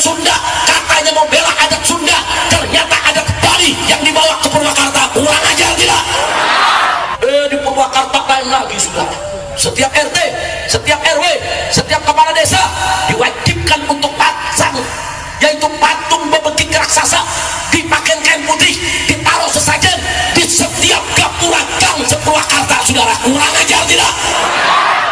Sunda, katanya mau bela adat Sunda, ternyata adat Bali yang dibawa ke Purwakarta. Kurang ajar tidak? Di Purwakarta lain lagi sudah. Setiap RT, setiap RW, setiap kepala desa diwajibkan untuk pasang, yaitu patung bebegik raksasa, dipakai kain putih, ditaruh sesajen di setiap gapura gang Purwakarta. Saudara, kurang ajar tidak?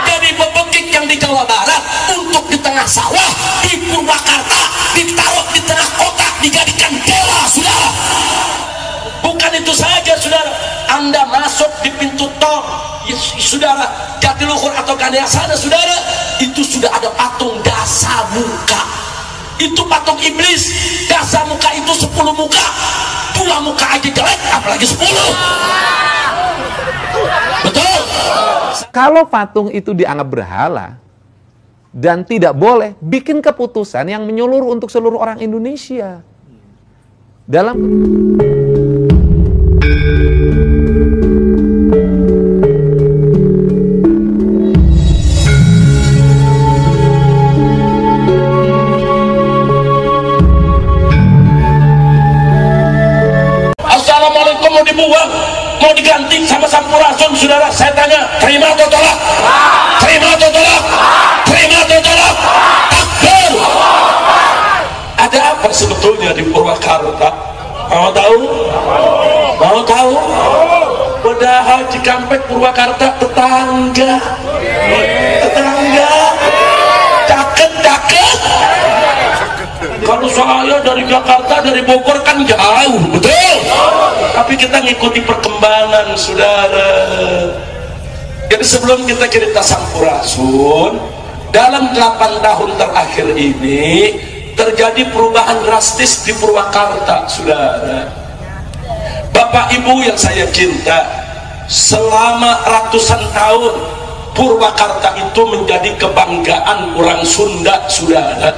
Jadi bebegik yang di Jawa Barat untuk di tengah sawah, di Purwakarta ditaruh di tengah kota, dijadikan dewa. Saudara, bukan itu saja saudara, Anda masuk di pintu tol saudara, Jatiluhur atau Gandeasana saudara, itu sudah ada patung dasa muka. Itu patung iblis. Dasa muka itu 10 muka, 2 muka aja jelek, apalagi 10. Betul? Kalau patung itu dianggap berhala dan tidak boleh, bikin keputusan yang menyeluruh untuk seluruh orang Indonesia. Dalam Assalamualaikum mau dibuang, mau diganti sama Sampurasun, saudara, saya tanya, terima atau tolak? Terima atau tolak? Terima atau tolak? Takbir! Ada apa sebetulnya di Purwakarta? Mau tahu? Mau tahu? Padahal Cikampek Purwakarta tetangga. Tetangga. Caket-caket. Kalau saya dari Jakarta, dari Bogor kan jauh, betul? Tapi kita ngikuti perkembangan, saudara. Jadi sebelum kita cerita Sampurasun, dalam 8 tahun terakhir ini terjadi perubahan drastis di Purwakarta, saudara. Bapak Ibu yang saya cinta, selama ratusan tahun Purwakarta itu menjadi kebanggaan orang Sunda, saudara.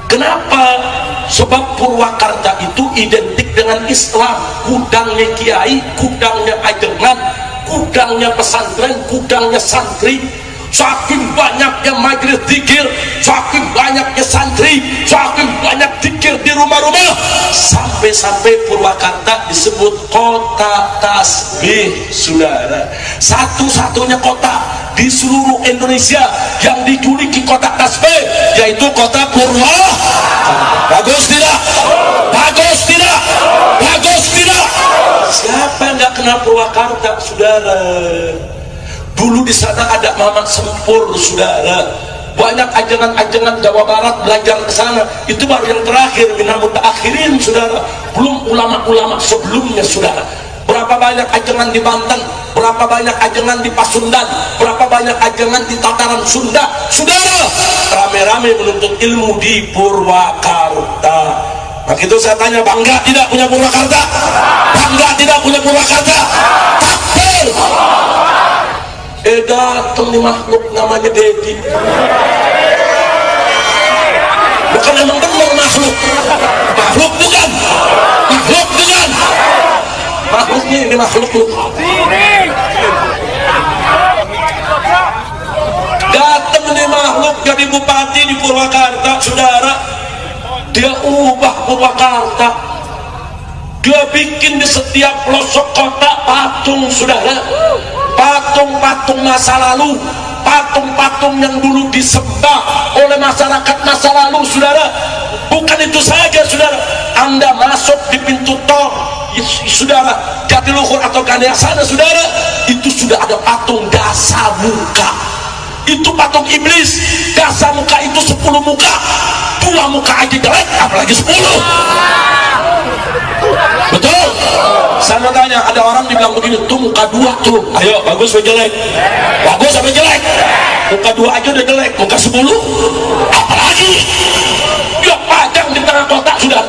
Kenapa? Sebab Purwakarta itu identik dengan Islam. Gudangnya kiai, gudangnya ajengan, gudangnya pesantren, gudangnya santri. Saking banyaknya majelis zikir, saking banyaknya santri, saking banyak zikir di rumah-rumah, sampai-sampai Purwakarta disebut kota tasbih, saudara. Satu-satunya kota di seluruh Indonesia yang dijuluki kota tasbih, yaitu kota Purwakarta. Bagus tidak? Bagus tidak? Bagus tidak? Siapa nggak kenal Purwakarta, saudara? Dulu di sana ada Mamat Sempur, saudara. Banyak ajengan-ajengan Jawa Barat belajar ke sana. Itu baru yang terakhir, minal mutaakhirin, saudara. Belum ulama-ulama sebelumnya, saudara. Berapa banyak ajengan di Banten, berapa banyak ajengan di Pasundan, berapa banyak ajengan di tataran Sunda, saudara. Rame-rame menuntut ilmu di Purwakarta. Maka itu saya tanya, bangga tidak punya Purwakarta? Bangga tidak punya Purwakarta? Takbir! Datang di makhluk namanya Dedi. Bukan emang benar makhluk. Makhluk bukan. Makhluk bukan. Makhluknya ini makhluk lu. Datang di makhluk jadi bupati di Purwakarta, saudara. Dia ubah Purwakarta. Dia bikin di setiap pelosok kota patung, saudara. Patung-patung masa lalu, patung-patung yang dulu disembah oleh masyarakat masa lalu, saudara. Bukan itu saja, saudara. Anda masuk di pintu tol, saudara, Jatiluhur atau Gandeasana, saudara, itu sudah ada patung dasa muka. Itu patung iblis. Dasa muka itu 10 muka, 2 muka aja jelek, apalagi 10. Betul? Saya mau tanya, ada orang dibilang begini, tuh muka 2 tuh, ayo bagus atau jelek? Bagus atau jelek? Muka 2 aja udah jelek, muka 10 apalagi? Dia pajang di tengah kota, saudara.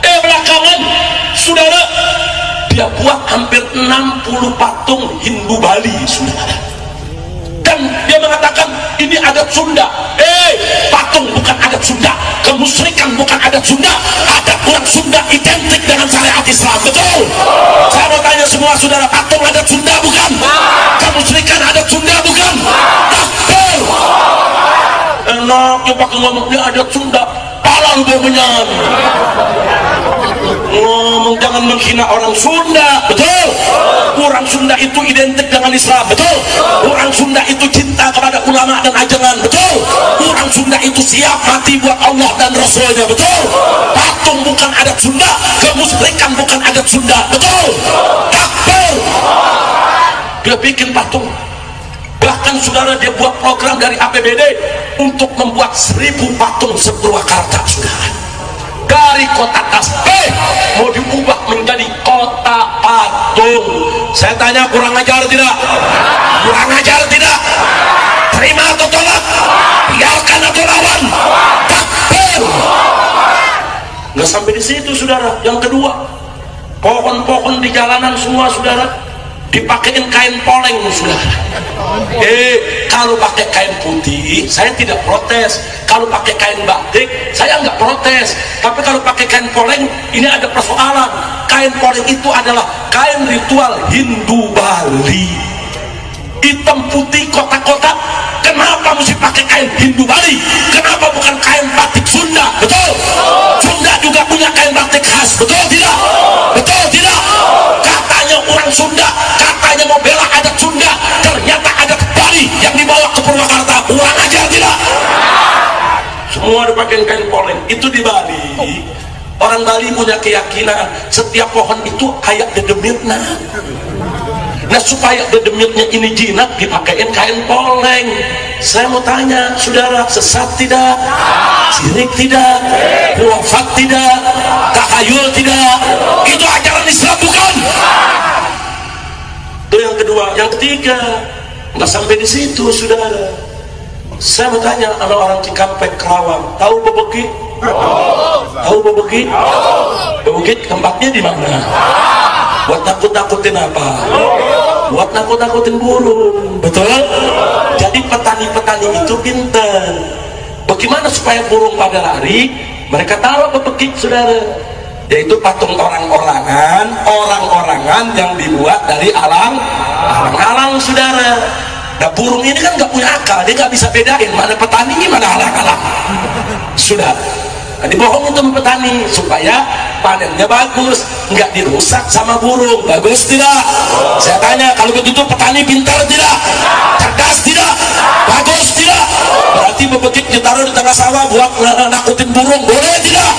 Belakangan, saudara, dia buat hampir 60 patung Hindu Bali, saudara. Dan dia mengatakan ini adat Sunda. Patung bukan adat Sunda, kemusyrikan bukan adat Sunda, adat orang Sunda identik dengan syariat Islam. Betul? Saya mau tanya semua saudara, patung adat Sunda bukan? Kemusyrikan adat Sunda bukan? Takbir! Enaknya pakai ngomong dia adat Sunda, pala lu menyan. Ngomong jangan menghina orang Sunda, betul? Orang Sunda itu identik dengan Islam, betul? Orang Sunda itu cinta kepada ulama dan ajaran, betul? Orang Sunda itu siap mati buat Allah dan Rasulnya, betul? Patung bukan adat Sunda, kemusyrikan bukan adat Sunda, betul? Takbir. Dia bikin patung. Bahkan saudara dia buat program dari APBD untuk membuat 1000 patung sepurwakarta, saudara. Dari kota tasbih mau diubah menjadi kota patung. Saya tanya, kurang ajar tidak? Kurang ajar tidak? Terima atau tolak? Biarkan atau lawan? Takbir. Nggak sampai di situ, saudara. Yang kedua, pohon-pohon di jalanan semua, saudara, dipakein kain poleng, saudara. Kalau pakai kain putih saya tidak protes, kalau pakai kain batik saya nggak protes, tapi kalau pakai kain poleng ini ada persoalan. Kain poleng itu adalah kain ritual Hindu Bali, hitam putih kotak-kotak. Kenapa mesti pakai kain Hindu Bali? Kenapa bukan kain batik Sunda? Betul? Sunda juga punya kain batik khas, betul tidak? Betul tidak? Katanya orang Sunda, katanya mau bela adat Sunda, ternyata adat Bali yang dibawa ke Purwakarta. Kurang ajar tidak? Semua dipakai kain poleng. Itu di Bali. Orang Bali punya keyakinan setiap pohon itu kayak dedemitna. Nah, supaya dedemitnya ini jinak dipakein kain poleng. Saya mau tanya, saudara, sesat tidak? Syirik tidak? Khurafat tidak? Tahayul tidak? Itu ajaran Islam bukan? Itu yang kedua. Yang ketiga, nggak sampai di situ, saudara. Saya mau tanya sama orang Cikampek, Kerawang, tahu bebegi? Tahu bebegi? Bebegi tempatnya di mana? Buat nakut-nakutin apa? Buat nakut-nakutin burung, betul? Jadi petani-petani itu pintar. Bagaimana supaya burung pada lari? Mereka taruh bebegik, saudara. Yaitu patung orang-orangan yang dibuat dari alang-alang, saudara. Nah, burung ini kan nggak punya akal, dia nggak bisa bedain mana petani, mana alang-alang. Sudah. Nah, dibohongin sama petani supaya panennya bagus, nggak dirusak sama burung. Bagus tidak? Saya tanya, kalau begitu petani pintar tidak? Cerdas tidak? Bagus tidak? Berarti bebegik ditaruh di tengah sawah buat nakutin burung, boleh tidak?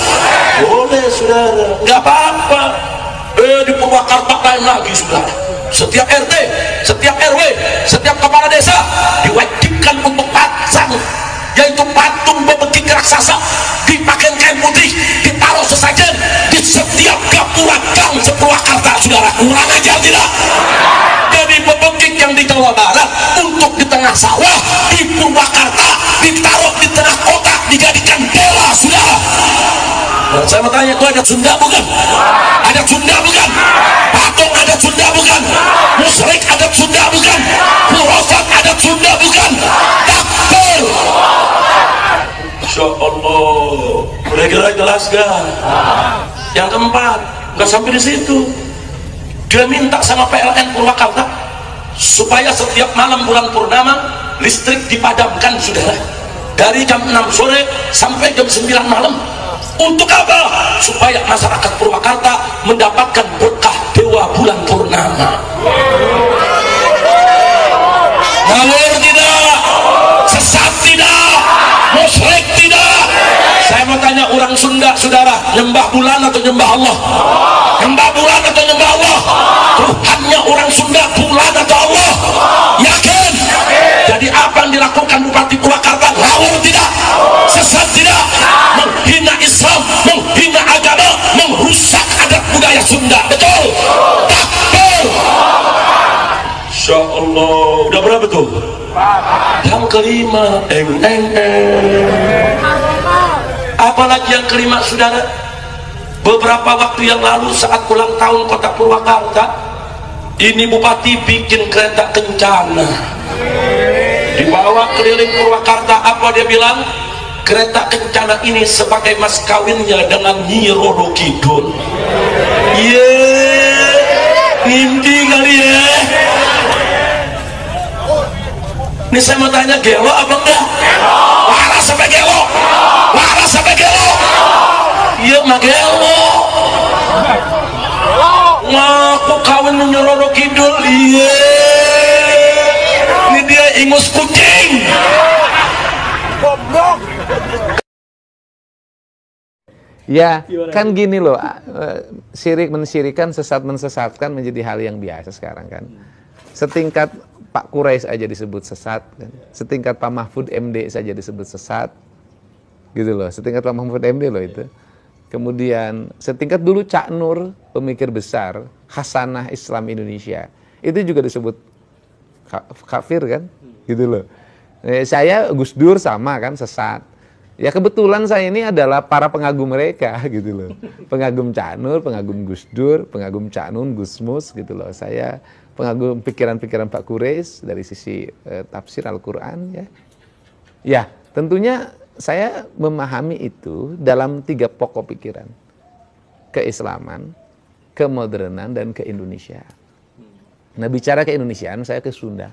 Boleh, saudara, nggak apa-apa. Di Purwakarta lain lagi, saudara. Setiap RT, setiap RW, setiap kepala desa diwajibkan untuk pasang, yaitu patung bebegik raksasa, dipakai kain putih, ditaruh sesajen di setiap gapura gang Purwakarta, saudara. Kurang ajar tidak? Jadi bebegik yang di Jawa Barat untuk di tengah sawah, di Purwakarta ditaruh di tengah kota, dijadikan bola, saudara. Dan saya mau tanya, itu ada Sunda bukan? Ada Sunda bukan? Patung ada Sunda bukan? Musyrik ada Sunda bukan? Khurafat ada Sunda bukan? Takbir. Masya Allah. Udah kira jelas gak? Yang keempat, nggak sampai di situ. Dia minta sama PLN Purwakarta supaya setiap malam bulan purnama listrik dipadamkan, saudara, dari jam 6 sore sampai jam 9 malam. Untuk apa? Supaya masyarakat Purwakarta mendapatkan berkah dewa bulan purnama. Ngawur tidak? Sesat tidak? Musyrik tidak? Saya mau tanya orang Sunda, saudara, nyembah bulan atau nyembah Allah? Nyembah bulan atau nyembah Allah? Tuhannya orang Sunda bulan atau Allah? Yakin? Jadi apa yang dilakukan Bupati Purwakarta? Ngawur tidak? Sesat tidak? Menghina Islam, menghina agama, merusak adat budaya Sunda, betul? Takbir. Insya Allah. Udah berapa tuh? Yang kelima. Apalagi yang kelima, saudara? Beberapa waktu yang lalu saat ulang tahun kota Purwakarta, ini Bupati bikin kereta kencana, dibawa keliling Purwakarta. Apa dia bilang? Kereta kencana ini sebagai mas kawinnya dengan Nyi Roro Kidul. Mimpi kali ya. Ini saya mau tanya, gelo apa enggak? Waras sampai gelo? Waras sampai gelo? mah gelo. Ngaku kawin menyororo kidul, iya. Ini dia ingus kucing. Ya, kan gini loh, syirik mensyirikan, sesat mensesatkan menjadi hal yang biasa sekarang kan. Setingkat Pak Quraisy aja disebut sesat, kan? Setingkat Pak Mahfud MD saja disebut sesat, gitu loh. Setingkat Pak Mahfud MD loh itu. Kemudian setingkat dulu Cak Nur, pemikir besar, Hasanah Islam Indonesia, itu juga disebut kafir kan, gitu loh. Saya Gus Dur sama kan, sesat. Ya kebetulan saya ini adalah para pengagum mereka gitu loh. Pengagum Cak Nur, pengagum Gus Dur, pengagum Cak Nun, Gus Mus gitu loh. Saya pengagum pikiran-pikiran Pak Quraisy dari sisi tafsir Al-Qur'an ya. Ya, tentunya saya memahami itu dalam 3 pokok pikiran. Keislaman, kemodernan dan keindonesiaan. Nah, bicara keindonesiaan saya ke Sunda.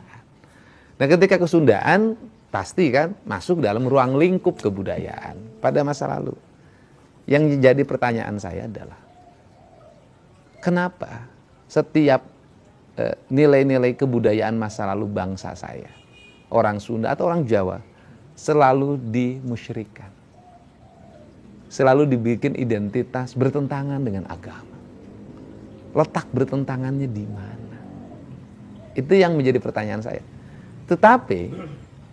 Nah, ketika ke Sundaan pasti kan masuk dalam ruang lingkup kebudayaan pada masa lalu. Yang jadi pertanyaan saya adalah, kenapa setiap nilai-nilai kebudayaan masa lalu bangsa saya, orang Sunda atau orang Jawa, selalu dimusyrikan, selalu dibikin identitas bertentangan dengan agama. Letak bertentangannya di mana? Itu yang menjadi pertanyaan saya. Tetapi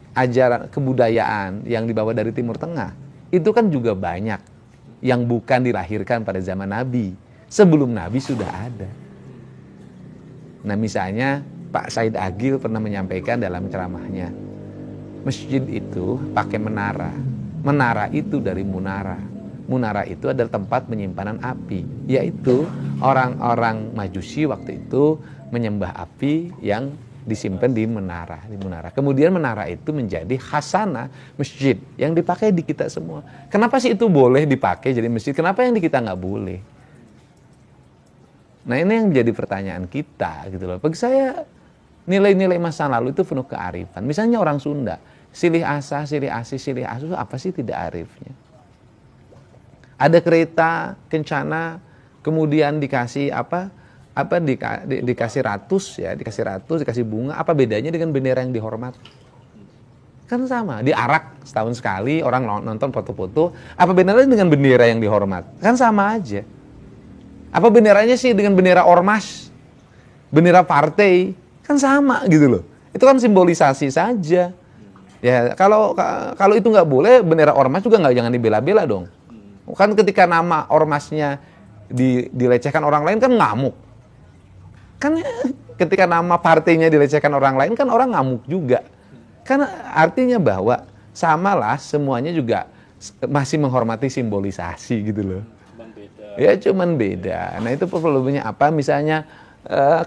ajaran kebudayaan yang dibawa dari Timur Tengah itu kan juga banyak yang bukan dilahirkan pada zaman Nabi. Sebelum Nabi sudah ada. Nah, misalnya Pak Said Agil pernah menyampaikan dalam ceramahnya, masjid itu pakai menara. Menara itu dari munara. Munara itu adalah tempat penyimpanan api, yaitu orang-orang Majusi waktu itu menyembah api yang disimpan di menara, Kemudian menara itu menjadi khasanah masjid yang dipakai di kita semua. Kenapa sih itu boleh dipakai jadi masjid? Kenapa yang di kita nggak boleh? Nah, ini yang menjadi pertanyaan kita gitu loh. Bagi saya nilai-nilai masa lalu itu penuh kearifan. Misalnya orang Sunda, silih asa, silih asi, silih asu, apa sih tidak arifnya? Ada kereta kencana, kemudian dikasih dikasih ratus ya, dikasih bunga, apa bedanya dengan bendera yang dihormat? Kan sama, diarak setahun sekali, orang nonton foto-foto, apa benderanya dengan bendera yang dihormat? Kan sama aja. Apa benderanya sih dengan bendera ormas, bendera partai? Kan sama gitu loh. Itu kan simbolisasi saja. Ya, kalau itu nggak boleh, bendera ormas juga jangan dibela-bela dong. Kan ketika nama ormasnya dilecehkan orang lain kan ngamuk. Kan ketika nama partainya dilecehkan orang lain kan orang ngamuk juga. Kan artinya bahwa samalah semuanya juga masih menghormati simbolisasi gitu loh. Ya cuman beda. Nah itu problemnya apa? Misalnya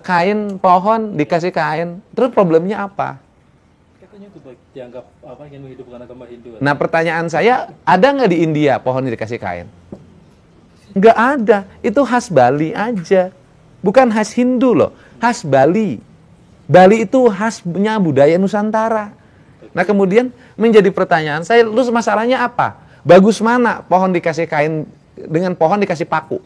kain pohon dikasih kain, terus problemnya apa? Katanya itu dianggap yang menghidupkan agama Hindu. Nah pertanyaan saya, ada nggak di India pohon dikasih kain? Nggak ada. Itu khas Bali aja. Bukan khas Hindu loh, khas Bali. Bali itu khasnya budaya Nusantara. Nah kemudian menjadi pertanyaan saya, lu masalahnya apa? Bagus mana pohon dikasih kain dengan pohon dikasih paku?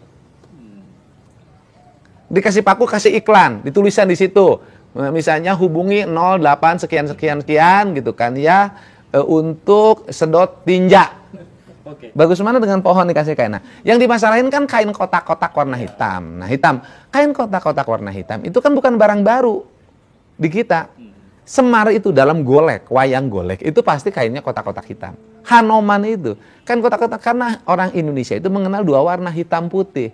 Dikasih paku, kasih iklan, ditulisan di situ. Misalnya hubungi 08 sekian gitu kan ya, untuk sedot tinja. Okay. Bagus mana dengan pohon dikasih kain? Nah, yang dimasalahin kan kain kotak-kotak warna hitam. Nah, kain kotak-kotak warna hitam itu kan bukan barang baru di kita. Semar itu dalam golek, wayang golek itu pasti kainnya kotak-kotak hitam. Hanoman itu kan kotak-kotak, karena orang Indonesia itu mengenal 2 warna hitam putih.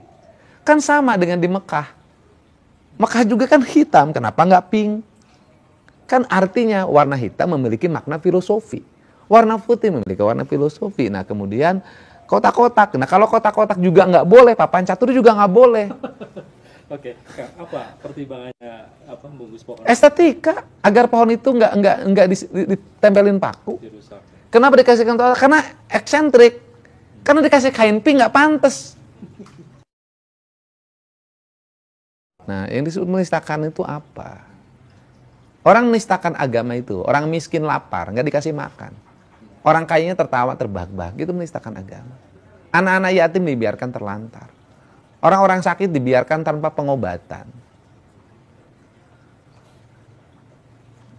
Kan sama dengan di Mekah. Mekah juga kan hitam, kenapa nggak pink? Kan artinya warna hitam memiliki makna filosofi. Warna putih memiliki warna filosofi. Nah kemudian kotak-kotak. Nah kalau kotak-kotak juga nggak boleh, papan catur juga nggak boleh. Oke, apa pertimbangannya membungkus pohon? Estetika, agar pohon itu nggak ditempelin paku. Dirusak. Kenapa dikasih kotak? Karena eksentrik. Karena dikasih kain pink nggak pantas. Nah yang disebut menistakan itu apa? Orang menistakan agama itu, orang miskin lapar, nggak dikasih makan. Orang kayanya tertawa terbahak-bahak, itu menistakan agama. Anak-anak yatim dibiarkan terlantar. Orang-orang sakit dibiarkan tanpa pengobatan.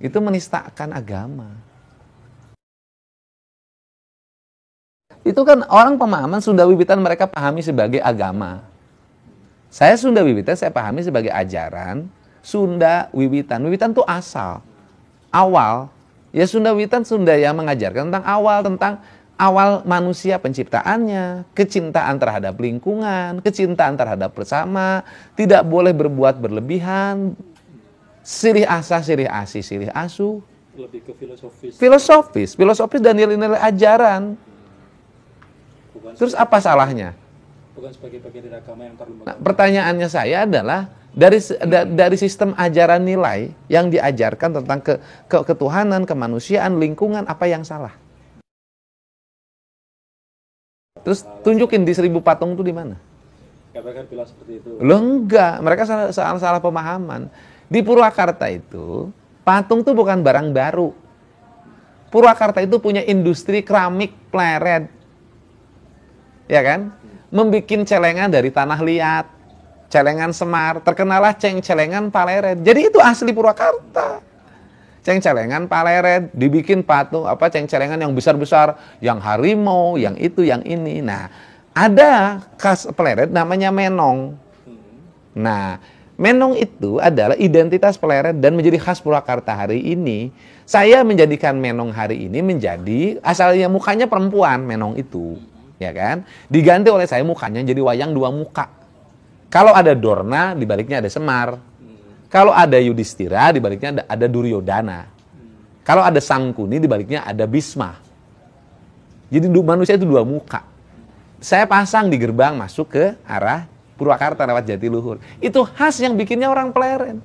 Itu menistakan agama. Itu kan orang pemahaman Sunda Wiwitan mereka pahami sebagai agama. Saya Sunda Wiwitan saya pahami sebagai ajaran Sunda Wiwitan. Wiwitan itu asal, awal. Ya Sunda Wiwitan Sunda yang mengajarkan tentang awal manusia penciptaannya, kecintaan terhadap lingkungan, kecintaan terhadap bersama, tidak boleh berbuat berlebihan, sirih asa, sirih asi, sirih asu. Lebih ke Filosofis dan nilai-nilai ajaran. Terus apa salahnya? Bukan sebagai bagian dari agama yang terlalu. Nah, pertanyaannya saya adalah dari sistem ajaran nilai yang diajarkan tentang ketuhanan, kemanusiaan, lingkungan, apa yang salah? Terus tunjukin di 1000 patung itu di mana? Mereka bilang seperti itu. Loh enggak, mereka salah pemahaman. Di Purwakarta itu patung itu bukan barang baru. Purwakarta itu punya industri keramik pleret. Ya kan? Membikin celengan dari tanah liat, celengan semar, terkenalah celengan Paleret. Jadi itu asli Purwakarta. Celengan Paleret, dibikin patung celengan yang besar-besar, yang harimau, yang itu, yang ini. Nah, ada khas Paleret namanya menong. Nah, menong itu adalah identitas Paleret dan menjadi khas Purwakarta hari ini. Saya menjadikan menong hari ini menjadi asalnya mukanya perempuan menong itu. Ya kan? Diganti oleh saya mukanya jadi wayang 2 muka. Kalau ada Dorna, di baliknya ada Semar. Kalau ada Yudhistira, di baliknya ada Duryodhana. Kalau ada Sangkuni, di baliknya ada Bisma. Jadi manusia itu 2 muka. Saya pasang di gerbang masuk ke arah Purwakarta lewat Jatiluhur. Itu khas yang bikinnya orang Pleret.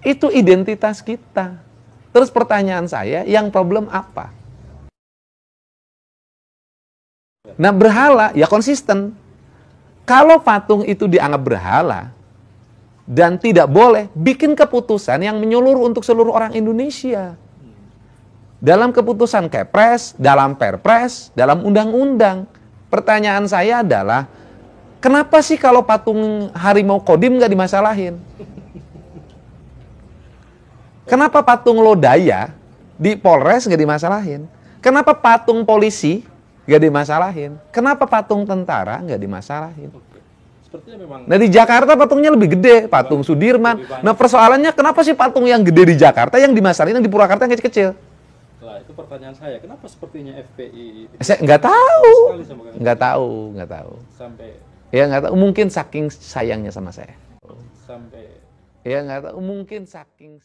Itu identitas kita. Terus pertanyaan saya, yang problem apa? Nah, berhala ya konsisten. Kalau patung itu dianggap berhala dan tidak boleh, bikin keputusan yang menyeluruh untuk seluruh orang Indonesia. Dalam keputusan Kepres, dalam Perpres, dalam undang-undang. Pertanyaan saya adalah, kenapa sih kalau patung harimau Kodim nggak dimasalahin? Kenapa patung Lodaya di Polres nggak dimasalahin? Kenapa patung polisi nggak dimasalahin? Kenapa patung tentara nggak dimasalahin? Sepertinya memang. Nah di Jakarta patungnya lebih gede, patung Sudirman. Nah persoalannya kenapa sih patung yang gede di Jakarta yang dimasalahin, yang di Purwakarta yang kecil-kecil? Nah itu pertanyaan saya, kenapa sepertinya FPI? Saya nggak tahu, nggak tahu. Sampai. Ya nggak tahu, mungkin saking sayangnya sama saya. Sampai. Ya nggak tahu, mungkin saking